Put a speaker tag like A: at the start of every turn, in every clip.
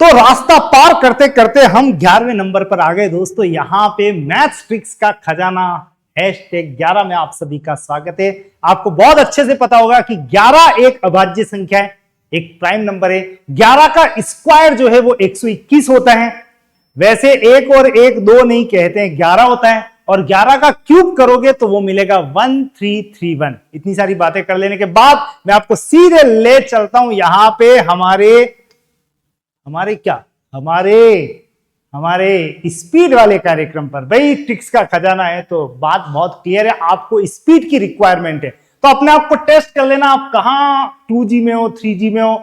A: तो रास्ता पार करते करते हम 11वें नंबर पर आ गए दोस्तों। यहां पे मैथ्स ट्रिक्स का खजाना #11 में आप सभी का स्वागत है। आपको बहुत अच्छे से पता होगा कि 11 एक अभाज्य संख्या है, एक प्राइम नंबर है। 11 का स्क्वायर जो है वो 121 होता है। वैसे एक और एक दो नहीं कहते हैं, 11 होता है। और 11 का क्यूब करोगे तो वो मिलेगा 1331। इतनी सारी बातें कर लेने के बाद मैं आपको सीधे ले चलता हूं यहां पे हमारे स्पीड वाले कार्यक्रम पर। भाई ट्रिक्स का खजाना है तो बात बहुत क्लियर है, आपको स्पीड की रिक्वायरमेंट है। तो अपने आप को टेस्ट कर लेना, आप कहां 2G में हो, 3G में हो,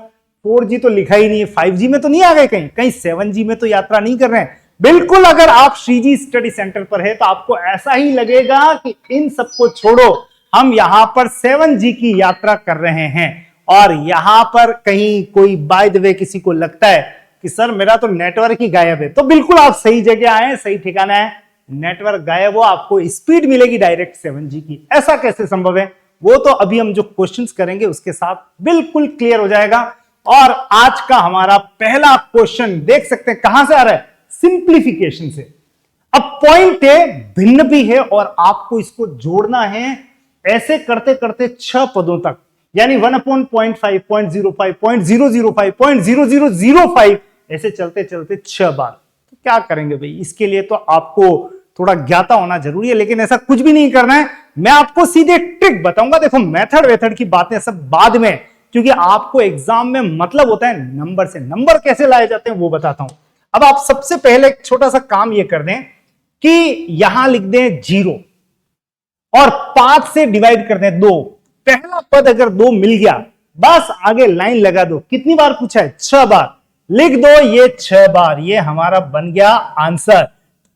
A: 4G तो लिखा ही नहीं है, 5G में तो नहीं आ गए, कहीं 7G में तो यात्रा नहीं कर रहे हैं। बिल्कुल अगर आप श्रीजी स्टडी सेंटर पर है तो आपको ऐसा ही लगेगा कि इन सबको छोड़ो, हम यहां पर 7G की यात्रा कर रहे हैं। और यहां पर कहीं कोई बाय द वे किसी को लगता है कि सर मेरा तो नेटवर्क ही गायब है, तो बिल्कुल आप सही जगह आए, सही ठिकाना है। नेटवर्क गायब हो, आपको स्पीड मिलेगी डायरेक्ट 7G की। ऐसा कैसे संभव है, वो तो अभी हम जो क्वेश्चंस करेंगे उसके साथ बिल्कुल क्लियर हो जाएगा। और आज का हमारा पहला क्वेश्चन देख सकते हैं कहां से आ रहा है, सिंप्लीफिकेशन से। अब पॉइंट है, भिन्न भी है और आपको इसको जोड़ना है ऐसे करते करते 6 पदों तक, यानी 1/0.5, 0.05, 0.005, 0.0005 ऐसे चलते चलते 6 बार। तो क्या करेंगे भाई, इसके लिए तो आपको थोड़ा ज्ञाता होना जरूरी है, लेकिन ऐसा कुछ भी नहीं करना है। मैं आपको सीधे ट्रिक बताऊंगा। देखो मेथड वेथड की बातें सब बाद में, क्योंकि आपको एग्जाम में मतलब होता है नंबर से। नंबर कैसे लाए जाते हैं वो बताता हूं। अब आप सबसे पहले एक छोटा सा काम ये कर दें कि यहां लिख दें 0 और 5 से डिवाइड कर दें 2। पहला पद अगर 2 मिल गया, बस आगे लाइन लगा दो। कितनी बार पूछा है, 6 बार। लिख दो ये 6 बार, ये हमारा बन गया आंसर।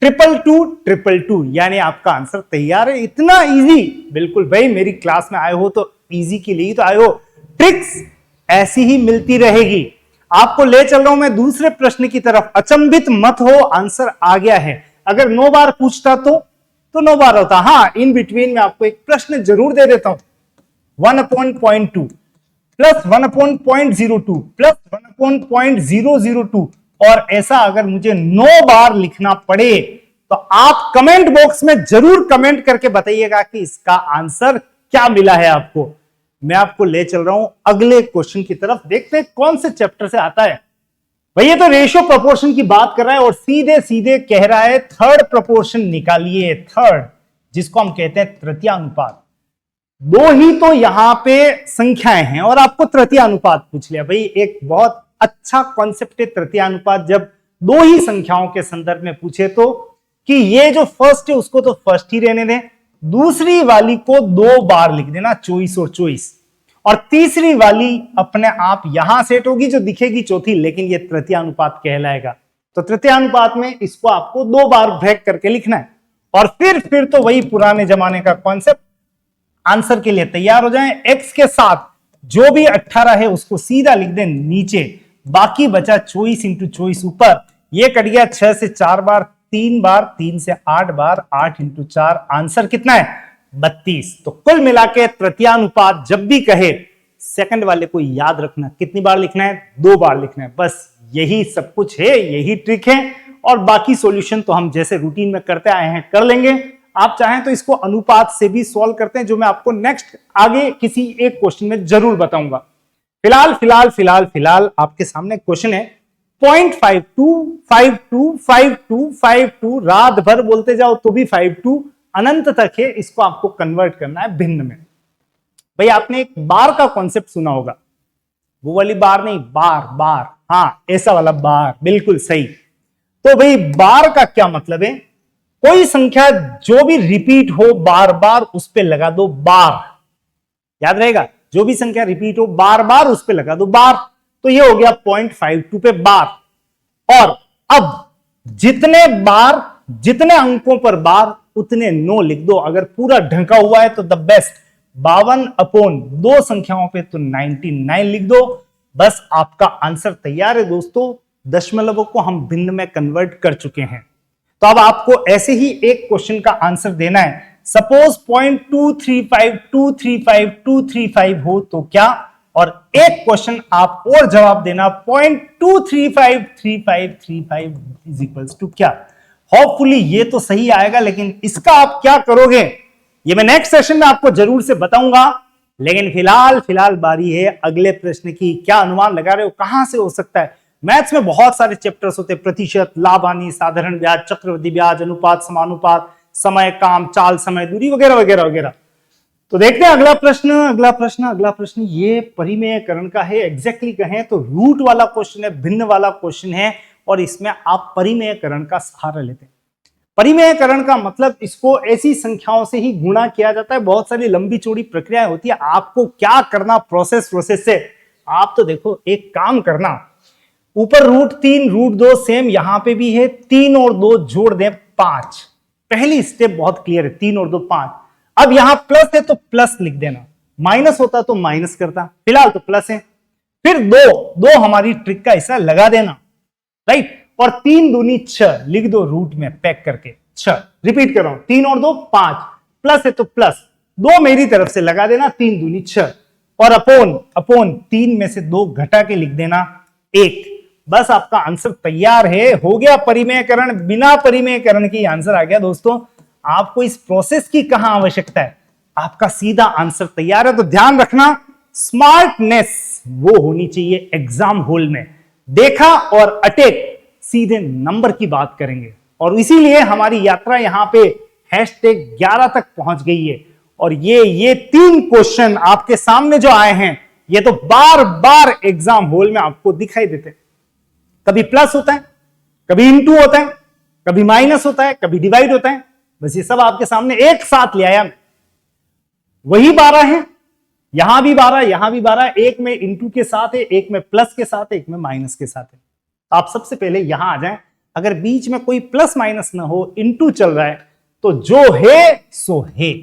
A: 222, यानी आपका आंसर तैयार है। इतना इजी, बिल्कुल भाई मेरी क्लास में आए हो तो इजी के लिए ही तो आए हो। ट्रिक्स ऐसी ही मिलती रहेगी। आपको ले चल रहा हूं मैं दूसरे प्रश्न की तरफ। अचंभित मत हो, आंसर आ गया है। अगर 9 बार पूछता तो 9 बार होता। हाँ, इन बिटवीन में आपको एक प्रश्न जरूर दे देता हूं। 1/0.2 प्लस 1/0.02 प्लस 1/002। और ऐसा अगर मुझे 9 बार लिखना पड़े तो आप कमेंट बॉक्स में जरूर कमेंट करके बताइएगा कि इसका आंसर क्या मिला है आपको। मैं आपको ले चल रहा हूं अगले क्वेश्चन की तरफ। देखते हैं कौन से चैप्टर से आता है। भाई ये तो रेशियो प्रोपोर्शन की बात कर रहा है और सीधे सीधे कह रहा है थर्ड प्रोपोर्शन निकालिए। थर्ड, जिसको हम कहते हैं तृतीय अनुपात। 2 ही तो यहां पे संख्याएं हैं और आपको तृतीय अनुपात पूछ लिया। भाई एक बहुत अच्छा कॉन्सेप्ट है तृतीय अनुपात। जब 2 ही संख्याओं के संदर्भ में पूछे तो कि ये जो फर्स्ट है उसको तो फर्स्ट ही रहने दें, दूसरी वाली को 2 बार लिख देना, 24 और 24, और तीसरी वाली अपने आप यहां सेट होगी जो दिखेगी चौथी, लेकिन ये तृतीय अनुपात कहलाएगा। तो तृतीय अनुपात में इसको आपको 2 बार ब्रेक करके लिखना है। और फिर तो वही पुराने जमाने का कॉन्सेप्ट। आंसर के लिए तैयार हो जाएं। x के साथ जो भी 18 है उसको सीधा लिख दें नीचे, बाकी बचा 24 × 24 ऊपर। ये कट गया 6 से 4 बार, 3 बार, 3 से 8 बार, 8 × 4। आंसर कितना है, 32। तो कुल मिला के तृतीयानुपात जब भी कहे, सेकंड वाले को याद रखना कितनी बार लिखना है, 2 बार लिखना है। बस यही सब कुछ है, यही ट्रिक है। और बाकी सॉल्यूशन तो हम जैसे रूटीन में करते आए हैं कर लेंगे। आप चाहें तो इसको अनुपात से भी सॉल्व करते हैं, जो मैं आपको नेक्स्ट आगे किसी एक क्वेश्चन में जरूर बताऊंगा। फिलहाल आपके सामने क्वेश्चन है 0.52525252। रात भर बोलते जाओ तो भी 52 अनंत तक है। इसको आपको कन्वर्ट करना है भिन्न में। भाई आपने एक बार का कॉन्सेप्ट सुना होगा, वो वाली बार नहीं, बार। हाँ, ऐसा वाला बार, बिल्कुल सही। तो भाई बार का क्या मतलब है, कोई संख्या जो भी रिपीट हो बार बार उस पे लगा दो बार। याद रहेगा, जो भी संख्या रिपीट हो बार बार उस पे लगा दो बार। तो ये हो गया 0.52 पे बार। और अब जितने बार, जितने अंकों पर बार, उतने 9 लिख दो। अगर पूरा ढंका हुआ है तो द बेस्ट। 52/2 संख्याओं पे तो 99 लिख दो। बस आपका आंसर तैयार है दोस्तों। दशमलवों को हम भिन्न में कन्वर्ट कर चुके हैं। तो अब आपको ऐसे ही एक क्वेश्चन का आंसर देना है। सपोज 0.235235 हो तो क्या और एक क्वेश्चन आप और जवाब देना 0.2353535 इज इक्वल्स टू क्या। होपफुली ये तो सही आएगा, लेकिन इसका आप क्या करोगे ये मैं नेक्स्ट सेशन में आपको जरूर से बताऊंगा। लेकिन फिलहाल बारी है अगले प्रश्न की। क्या अनुमान लगा रहे हो कहां से हो सकता है? मैथ्स में बहुत सारे चैप्टर्स होते हैं, प्रतिशत, लाभ हानि, साधारण ब्याज, चक्रवृद्धि ब्याज, अनुपात, समानुपात, समय, काम, चाल, समय, दूरी वगैरह वगैरह वगैरह। तो देखते हैं अगला प्रश्न ये परिमेयकरण का है। एग्जैक्टली कहें तो रूट वाला क्वेश्चन है, भिन्न वाला क्वेश्चन है, और इसमें आप परिमेयकरण का सहारा लेते हैं। परिमेयकरण का मतलब इसको ऐसी संख्याओं से ही गुणा किया जाता है। बहुत सारी लंबी चौड़ी प्रक्रिया होती है। आपको क्या करना प्रोसेस से, आप तो देखो एक काम करना, ऊपर √3 √2 सेम यहां पे भी है, 3 और 2 जोड़ दें 5। पहली स्टेप बहुत क्लियर है, 3 और 2 5। अब यहां प्लस है तो प्लस लिख देना, माइनस होता तो माइनस करता, फिलहाल तो प्लस है। फिर 2 हमारी ट्रिक का हिस्सा लगा देना, राइट। और 3 दूनी 6 लिख दो रूट में पैक करके 6। रिपीट कर रहा हूं, 3 और 2 5, प्लस है तो प्लस, 2 मेरी तरफ से लगा देना, 3 दूनी 6, और अपोन 3 में से 2 घटा के लिख देना 1। बस आपका आंसर तैयार है, हो गया परिमेयकरण। बिना परिमेयकरण की आंसर आ गया। दोस्तों आपको इस प्रोसेस की कहां आवश्यकता है, आपका सीधा आंसर तैयार है। तो ध्यान रखना, स्मार्टनेस वो होनी चाहिए एग्जाम हॉल में। देखा और अटेक, सीधे नंबर की बात करेंगे, और इसीलिए हमारी यात्रा यहां पे #11 तक पहुंच गई है। और ये 3 क्वेश्चन आपके सामने जो आए हैं, ये तो बार बार एग्जाम हॉल में आपको दिखाई देते हैं। कभी प्लस होता है, कभी इंटू होता है, कभी माइनस होता है, कभी डिवाइड होता है। बस ये सब आपके सामने एक साथ ले आया मैं। वही 12 है, यहां भी 12, यहां भी 12, एक में इंटू के साथ है, एक में प्लस के साथ है, एक में माइनस के साथ है। आप सबसे पहले यहां आ जाएं। अगर बीच में कोई प्लस माइनस ना हो, इंटू चल रहा है, तो जो है सो है।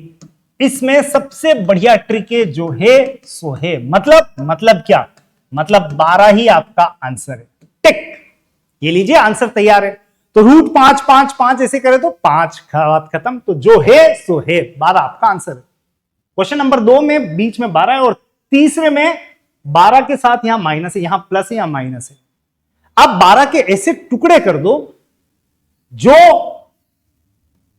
A: इसमें सबसे बढ़िया ट्रिक है, जो है सो है। मतलब क्या? मतलब 12 ही आपका आंसर है। टिक, ये लीजिए आंसर तैयार है। तो √5 5 5 ऐसे करें तो 5 बात खत्म। तो जो है सो है, 12 आपका आंसर है। क्वेश्चन नंबर 2 में बीच में 12 है, और तीसरे में 12 के साथ यहां माइनस है, यहां प्लस है, यहां माइनस है। अब 12 के ऐसे टुकड़े कर दो जो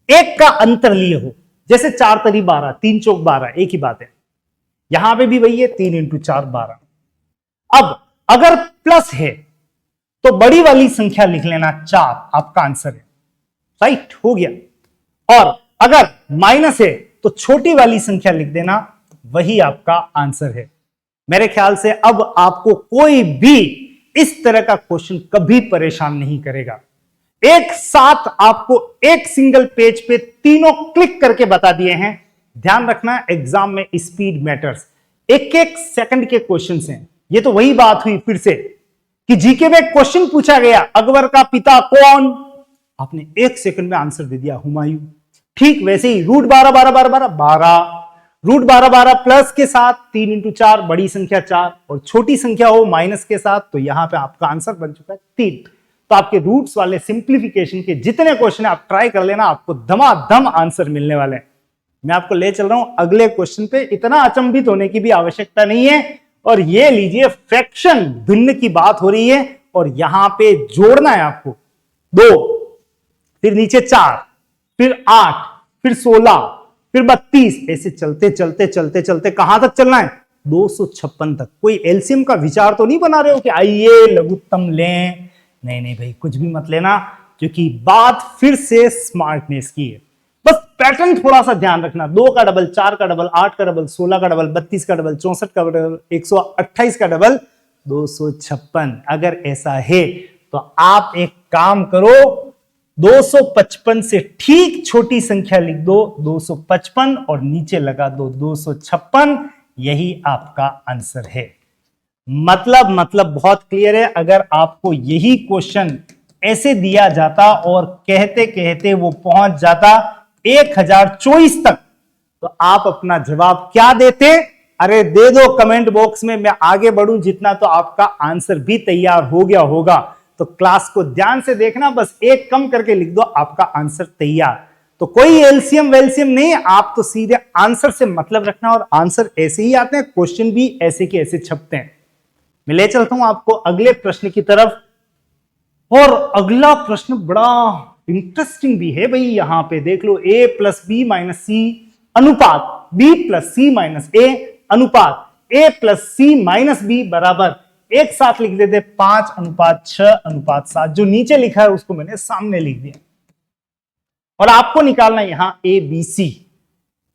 A: एक का अंतर लिए हो, जैसे 4 तरी 12, 3 चौक 12, एक ही बात है। यहां पे भी वही है, 3 × 4 12। अब अगर प्लस है तो बड़ी वाली संख्या लिख लेना 4, आपका आंसर है, राइट, हो गया। और अगर माइनस है तो छोटी वाली संख्या लिख देना, वही आपका आंसर है। मेरे ख्याल से अब आपको कोई भी इस तरह का क्वेश्चन कभी परेशान नहीं करेगा। एक साथ आपको एक सिंगल पेज पे तीनों क्लिक करके बता दिए हैं। ध्यान रखना, एग्जाम में स्पीड मैटर्स। एक एक सेकंड के क्वेश्चंस हैं। ये तो वही बात हुई फिर से कि जीके में क्वेश्चन पूछा गया, अकबर का पिता कौन? आपने 1 सेकंड में आंसर दे दिया, हुमायूं। ठीक वैसे ही √12 12 12 12 12, √12 12 प्लस के साथ 3 × 4, बड़ी संख्या 4, और छोटी संख्या हो माइनस के साथ, तो यहां पे आपका आंसर बन चुका है 3। तो आपके रूट्स वाले सिंप्लीफिकेशन के जितने क्वेश्चन आप ट्राई कर लेना, आपको धमाधम आंसर मिलने वाले हैं। मैं आपको ले चल रहा हूं अगले क्वेश्चन पे। इतना अचंभित होने की भी आवश्यकता नहीं है। और ये लीजिए, फ्रैक्शन भिन्न की बात हो रही है, और यहां पे जोड़ना है आपको 2, फिर नीचे 4, फिर 8, फिर 16, फिर 32, ऐसे चलते चलते चलते चलते कहां तक चलना है? 256 तक। कोई एलसीएम का विचार तो नहीं बना रहे हो कि आइए लघुत्तम लें? नहीं भाई, कुछ भी मत लेना, क्योंकि बात फिर से स्मार्टनेस की है। बस पैटर्न थोड़ा सा ध्यान रखना। 2 का डबल, 4 का डबल, 8 का डबल, 16 का डबल, 32 का डबल, 64 का डबल, 128 का डबल, 256। अगर ऐसा है तो आप एक काम करो, 255 से ठीक छोटी संख्या लिख दो 255, और नीचे लगा दो 256। यही आपका आंसर है। मतलब बहुत क्लियर है। अगर आपको यही क्वेश्चन ऐसे दिया जाता और कहते कहते वो पहुंच जाता 1024 तक, तो आप अपना जवाब क्या देते? अरे दे दो कमेंट बॉक्स में, मैं आगे बढ़ूं जितना तो आपका आंसर भी तैयार हो गया होगा। तो क्लास को ध्यान से देखना, बस एक कम करके लिख दो, आपका आंसर तैयार। तो तो कोई एलसीएम वेलसीएम नहीं, आप तो सीधे आंसर से मतलब रखना और आंसर ऐसे ही आते हैं, क्वेश्चन भी ऐसे के ऐसे छपते हैं। मैं ले चलता हूं आपको अगले प्रश्न की तरफ, और अगला प्रश्न बड़ा इंटरेस्टिंग भी है भाई। यहां पे देख लो, a plus B minus C अनुपात b plus C minus A अनुपात a plus C minus B बराबर, एक साथ लिख देते 5:6:7। जो नीचे लिखा है उसको मैंने सामने लिख दिया, और आपको निकालना है यहां ए बी सी।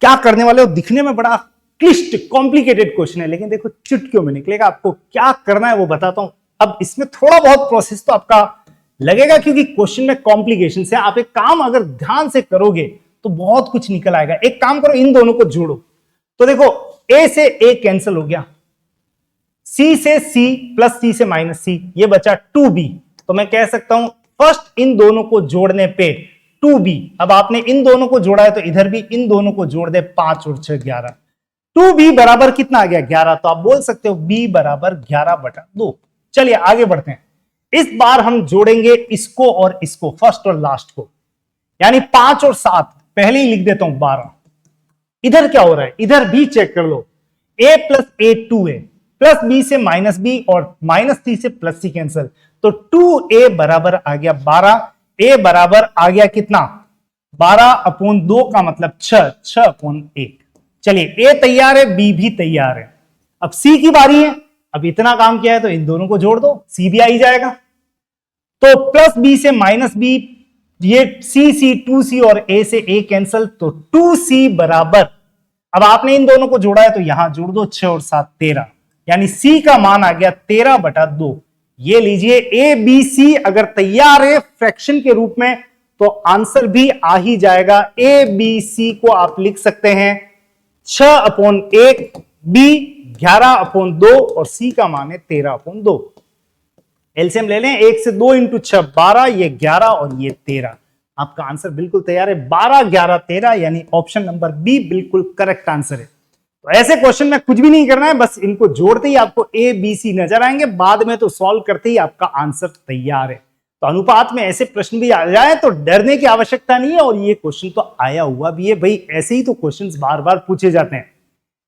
A: क्या करने वाले हो, दिखने में बड़ा क्लिष्ट कॉम्प्लिकेटेड क्वेश्चन है, लेकिन देखो चुटकियों में निकलेगा। आपको क्या करना है वो बताता हूं। अब इसमें थोड़ा बहुत प्रोसेस तो आपका लगेगा, क्योंकि क्वेश्चन में कॉम्प्लिकेशन से। आप एक काम अगर ध्यान से करोगे तो बहुत कुछ निकल आएगा। एक काम करो, इन दोनों को जोड़ो। तो देखो, ए से ए कैंसिल हो गया, सी से सी प्लस सी से माइनस सी, ये बचा 2b। तो मैं कह सकता हूं फर्स्ट इन दोनों को जोड़ने पे 2b। अब आपने इन दोनों को जोड़ा है तो इधर भी इन दोनों को जोड़ दे, 5 और 6 11। 2b बराबर कितना आ गया, 11। तो आप बोल सकते हो b बराबर 11/2। चलिए आगे बढ़ते हैं। इस बार हम जोड़ेंगे इसको और इसको, फर्स्ट और लास्ट को, यानी 5 और 7। पहले ही लिख देता हूं 12। इधर क्या हो रहा है, इधर भी चेक कर लो। a plus a 2a plus b से माइनस b और माइनस सी से प्लस सी कैंसिल, तो 2a बराबर आ गया 12। a बराबर आ गया कितना, 12/2 का मतलब 6/1। चलिए a तैयार है, b भी तैयार है। अब c की बारी है। अब इतना काम किया है तो इन दोनों को जोड़ दो, c भी आ ही जाएगा। तो प्लस b से माइनस b, ये c 2c और a से a कैंसिल, तो 2c बराबर, अब आपने इन दोनों को जोड़ा है तो यहां जोड़ दो, 6 और 7 13, यानी c का मान आ गया 13/2। ये लीजिए ए बी सी अगर तैयार है फ्रैक्शन के रूप में तो आंसर भी आ ही जाएगा। ए बी सी को आप लिख सकते हैं 6/1, b 11/2 और c का मान है 13/2। एलसीएम ले लें, 1 से 2 इंटू 6 12, ये 11 और ये 13। आपका आंसर बिल्कुल तैयार है, 12 11 13, यानी ऑप्शन नंबर बी बिल्कुल करेक्ट आंसर है। तो ऐसे क्वेश्चन में कुछ भी नहीं करना है, बस इनको जोड़ते ही आपको ए बी सी नजर आएंगे, बाद में तो सॉल्व करते ही आपका आंसर तैयार है। तो अनुपात में ऐसे प्रश्न भी आ जाए तो डरने की आवश्यकता नहीं है, और ये क्वेश्चन तो आया हुआ भी है भाई, ऐसे ही तो क्वेश्चंस बार बार पूछे जाते हैं।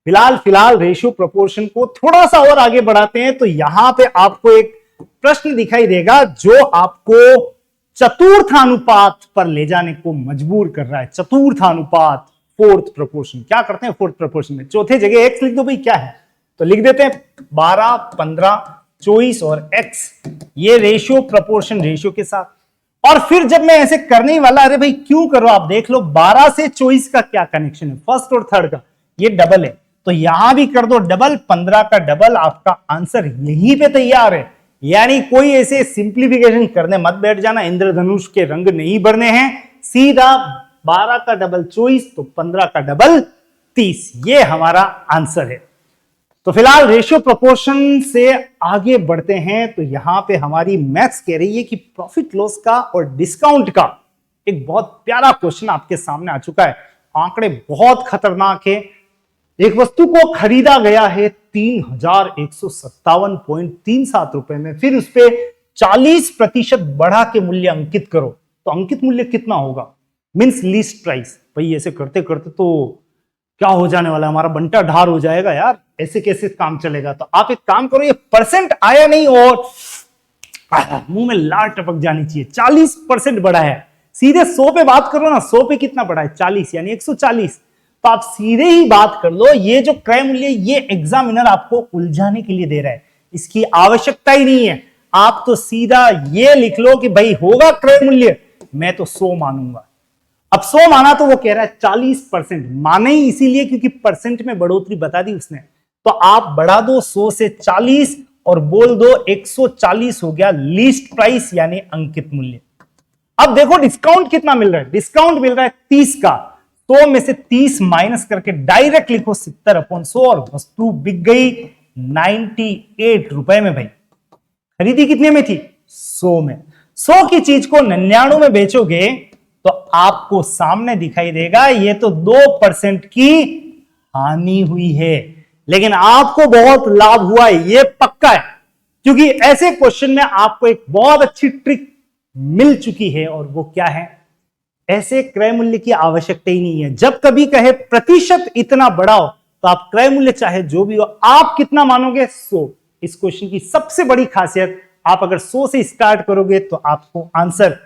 A: फिलहाल रेशियो प्रोपोर्शन को थोड़ा सा और आगे बढ़ाते हैं। तो यहां पे आपको एक प्रश्न दिखाई देगा जो आपको चतुर्थानुपात पर ले जाने को मजबूर कर रहा है। चतुर्थानुपात, फोर्थ प्रोपोर्शन। क्या करते हैं फोर्थ प्रोपोर्शन में, चौथे जगह x लिख दो भाई, क्या है तो लिख देते हैं 12 15 24 और x, ये रेशियो प्रोपोर्शन रेशियो के साथ। और फिर जब मैं ऐसे करने ही वाला, अरे भाई क्यों करो, आप देख लो 12 से 24 का क्या कनेक्शन है, फर्स्ट और थर्ड का, ये डबल है तो यहां भी कर दो डबल, 15 का डबल, आपका आंसर यहीं पे तैयार है। यानी कोई ऐसे सिंप्लीफिकेशन करने मत बैठ जाना, इंद्रधनुष के रंग नहीं भरने हैं, सीधा 12 का डबल 24 तो 15 का डबल 30, ये हमारा आंसर है। तो फिलहाल रेशियो प्रोपोर्शन से आगे बढ़ते हैं। तो यहां पे हमारी मैथ्स कह रही है कि प्रॉफिट लॉस का और डिस्काउंट का एक बहुत प्यारा क्वेश्चन आपके सामने आ चुका है। आंकड़े बहुत खतरनाक है। एक वस्तु को खरीदा गया है 3157.37 रुपए में, फिर उस पर 40% बढ़ा के मूल्य अंकित करो, तो अंकित मूल्य कितना होगा, मींस लीस्ट प्राइस। भाई ऐसे करते करते तो क्या हो जाने वाला है, हमारा बंटा ढार हो जाएगा यार, ऐसे कैसे काम चलेगा। तो आप एक काम करो, ये परसेंट आया नहीं और मुंह में लार टपक जानी चाहिए। 40% बढ़ा है, सीधे 100 पे बात करो ना, 100 पे कितना बढ़ा है 40, यानी 140। तो आप सीधे ही बात कर लो, ये जो क्रय मूल्य ये एग्जामिनर आपको उलझाने के लिए दे रहा है, इसकी आवश्यकता ही नहीं है। आप तो सीधा ये लिख लो कि भाई होगा क्रय मूल्य, मैं तो 100 मानूंगा। अब 100 माना तो वो कह रहा है 40%, माने ही इसीलिए क्योंकि परसेंट में बढ़ोतरी बता दी उसने। तो आप बढ़ा दो 100 से 40 और बोल दो 140 हो गया लीस्ट प्राइस यानी अंकित मूल्य। अब देखो डिस्काउंट कितना मिल रहा है, डिस्काउंट मिल रहा है 30 का, 100 में से 30 माइनस करके डायरेक्ट लिखो 70/100 और वस्तु बिक गई 98 रुपए में। भाई खरीदी कितने में थी, 100 में। 100 की चीज को 99 में बेचोगे तो आपको सामने दिखाई देगा ये तो 2% की हानि हुई है, लेकिन आपको बहुत लाभ हुआ है, ये पक्का है। क्योंकि ऐसे क्वेश्चन में आपको एक बहुत अच्छी ट्रिक मिल चुकी है, और वो क्या है, ऐसे क्रय मूल्य की आवश्यकता ही नहीं है। जब कभी कहे प्रतिशत इतना बढ़ाओ तो आप क्रय मूल्य चाहे जो भी हो आप कितना मानोगे 100। इस क्वेश्चन की सबसे बड़ी खासियत, आप अगर 100 से स्टार्ट करोगे तो आपको आंसर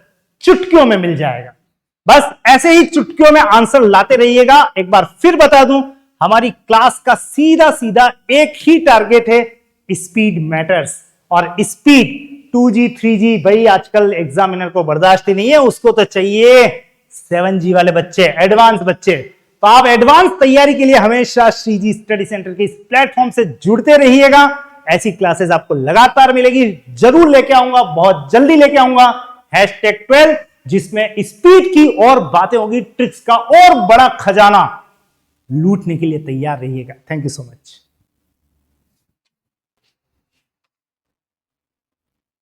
A: चुटकियों में मिल जाएगा। बस ऐसे ही चुटकियों में आंसर लाते रहिएगा। एक बार फिर बता दूं, हमारी क्लास का सीधा सीधा एक ही टारगेट है, स्पीड मैटर्स। और स्पीड 2G 3G भाई आजकल एग्जामिनर को बर्दाश्त ही नहीं है, उसको तो चाहिए 7G वाले बच्चे, एडवांस बच्चे। तो आप एडवांस तैयारी के लिए हमेशा श्रीजी स्टडी सेंटर के इस प्लेटफॉर्म से जुड़ते रहिएगा। ऐसी क्लासेस आपको लगातार मिलेगी, जरूर लेके आऊंगा, बहुत जल्दी लेके आऊंगा। #12 जिसमें स्पीड की और बातें होगी, ट्रिक्स का और बड़ा खजाना लूटने के लिए तैयार रहिएगा। Thank you so much.